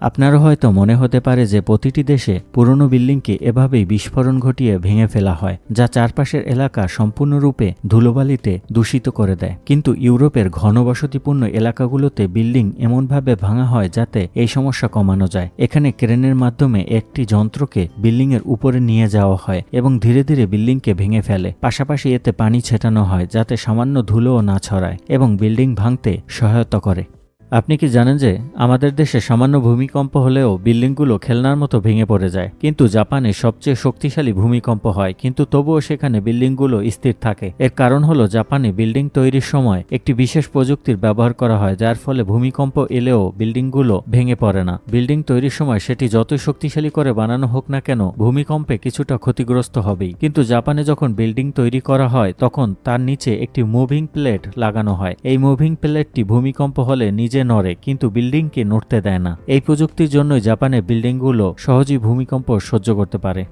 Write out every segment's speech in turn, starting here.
আপনারও হয়তো মনে হতে পারে যে প্রতিটি দেশে পুরনো বিল্ডিংকে এভাবেই বিস্ফোরণ ঘটিয়ে ভেঙে ফেলা হয়, যা চারপাশের এলাকা সম্পূর্ণরূপে ধুলোবালিতে দূষিত করে দেয়। কিন্তু ইউরোপের ঘনবসতিপূর্ণ এলাকাগুলোতে বিল্ডিং এমনভাবে ভাঙা হয় যাতে এই সমস্যা কমানো যায়। এখানে ক্রেনের মাধ্যমে একটি যন্ত্রকে বিল্ডিংয়ের উপরে নিয়ে যাওয়া হয় এবং ধীরে ধীরে বিল্ডিংকে ভেঙে ফেলে। পাশাপাশি এতে পানি ছেটানো হয় যাতে সামান্য ধুলোও না ছড়ায় এবং বিল্ডিং ভাঙতে সহায়তা করে। আপনি কি জানেন যে আমাদের দেশে সামান্য ভূমিকম্প হলেও বিল্ডিংগুলো খেলনার মতো ভেঙে পড়ে যায়, কিন্তু জাপানে সবচেয়ে শক্তিশালী ভূমিকম্প হয় কিন্তু তবুও সেখানে বিল্ডিংগুলো স্থির থাকে। এর কারণ হলো জাপানে বিল্ডিং তৈরির সময় একটি বিশেষ প্রযুক্তির ব্যবহার করা হয়, যার ফলে ভূমিকম্প এলেও বিল্ডিংগুলো ভেঙে পড়ে না। বিল্ডিং তৈরির সময় সেটি যতই শক্তিশালী করে বানানো হোক না কেন, ভূমিকম্পে কিছুটা ক্ষতিগ্রস্ত হবেই। কিন্তু জাপানে যখন বিল্ডিং তৈরি করা হয় তখন তার নিচে একটি মুভিং প্লেট লাগানো হয়। এই মুভিং প্লেটটি ভূমিকম্প হলে নিজে নড়ে কিন্তু বিল্ডিংকে নড়তে দেয় না। এই প্রযুক্তির জন্যই জাপানের বিল্ডিংগুলো সহজেই ভূমিকম্প সহ্য করতে পারে।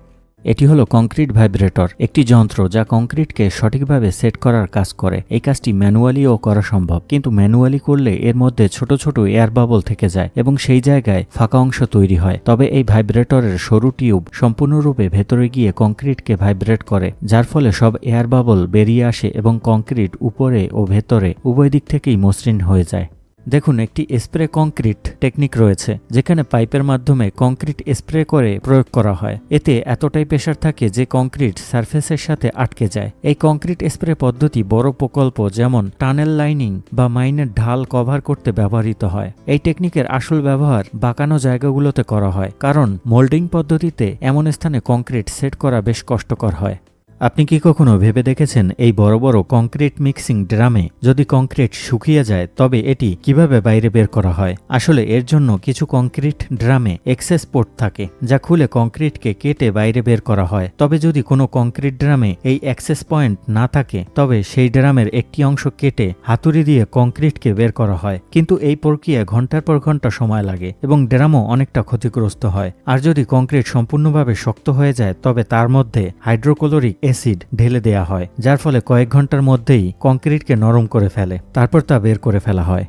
এটি হলো কংক্রিট ভাইব্রেটর, একটি যন্ত্র যা কংক্রিটকে সঠিকভাবে সেট করার কাজ করে। এই কাজটি ম্যানুয়ালিও করা সম্ভব, কিন্তু ম্যানুয়ালি করলে এর মধ্যে ছোট ছোট এয়ার বাবল থেকে যায় এবং সেই জায়গায় ফাঁকা অংশ তৈরি হয়। তবে এই ভাইব্রেটরের সরু টিউব সম্পূর্ণরূপে ভেতরে গিয়ে কংক্রিটকে ভাইব্রেট করে, যার ফলে সব এয়ার বাবল বেরিয়ে আসে এবং কংক্রিট উপরে ও ভেতরে উভয় দিক থেকেই মসৃণ হয়ে যায়। দেখুন, একটি স্প্রে কংক্রিট টেকনিক রয়েছে যেখানে পাইপের মাধ্যমে কংক্রিট স্প্রে করে প্রয়োগ করা হয়। এতে এতটাই প্রেসার থাকে যে কংক্রিট সারফেসের সাথে আটকে যায়। এই কংক্রিট স্প্রে পদ্ধতি বড় প্রকল্প যেমন টানেল লাইনিং বা মাইনের ঢাল কভার করতে ব্যবহৃত হয়। এই টেকনিকের আসল ব্যবহার বাঁকানো জায়গাগুলোতে করা হয়, কারণ মোল্ডিং পদ্ধতিতে এমন স্থানে কংক্রিট সেট করা বেশ কষ্টকর হয়। আপনি কি কখনো ভেবে দেখেছেন এই বড় বড় কংক্রিট মিক্সিং ড্রামে যদি কংক্রিট শুকিয়ে যায় তবে এটি কিভাবে বাইরে বের করা হয়? আসলে এর জন্য কিছু কংক্রিট ড্রামে এক্সেস পোর্ট থাকে যা খুলে কংক্রিটকে কেটে বাইরে বের করা হয়। তবে যদি কোনো কংক্রিট ড্রামে এই অ্যাক্সেস পয়েন্ট না থাকে তবে সেই ড্রামের একটি অংশ কেটে হাতুড়ি দিয়ে কংক্রিটকে বের করা হয়। কিন্তু এই প্রক্রিয়া ঘন্টার পর ঘন্টা সময় লাগে এবং ড্রামও অনেকটা ক্ষতিগ্রস্ত হয়। আর যদি কংক্রিট সম্পূর্ণভাবে শক্ত হয়ে যায় তবে তার মধ্যে হাইড্রোক্লোরিক অ্যাসিড ঢেলে দেয়া হয়, যার ফলে কয়েক ঘন্টার মধ্যেই কংক্রিটকে নরম করে ফেলে। তারপর তা বের করে ফেলা হয়।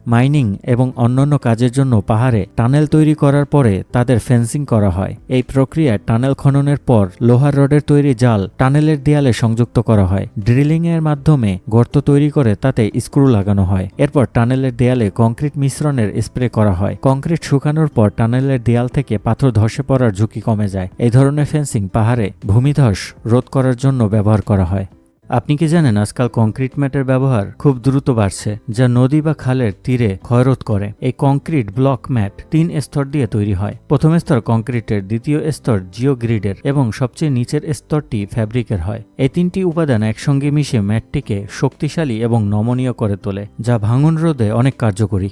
মাইনিং এবং অন্যান্য কাজের জন্য পাহাড়ে টানেল তৈরি করার পরে তাদের ফেন্সিং করা হয়। এই প্রক্রিয়ায় টানেল খননের পর লোহার রডের তৈরি জাল টানেলের দেয়ালে সংযুক্ত করা হয়। ড্রিলিং এর মাধ্যমে গর্ত তৈরি করে তাতে স্ক্রু লাগানো হয়। এরপর টানেলের দেয়ালে কংক্রিট মিশ্রণের স্প্রে করা হয়। কংক্রিট শুকানোর পর টানেলের দেয়াল থেকে পাথর ধসে পড়ার ঝুঁকি কমে যায়। এই ধরনের ফেন্সিং পাহাড়ে ভূমিধস রোধ করার জন্য ব্যবহার করা হয়। আপনি কি জানেন আজকাল কংক্রিট ম্যাটের ব্যবহার খুব দ্রুত বাড়ছে, যা নদী বা খালের তীরে ক্ষয়রোধ করে। এই কংক্রিট ব্লক ম্যাট 3 স্তর দিয়ে তৈরি হয়। প্রথম স্তর কংক্রিটের, দ্বিতীয় স্তর জিওগ্রিডের এবং সবচেয়ে নিচের স্তরটি ফ্যাব্রিকের হয়। এই 3টি উপাদান একসঙ্গে মিশে ম্যাটটিকে শক্তিশালী এবং নমনীয় করে তোলে, যা ভাঙন রোধে অনেক কার্যকরী।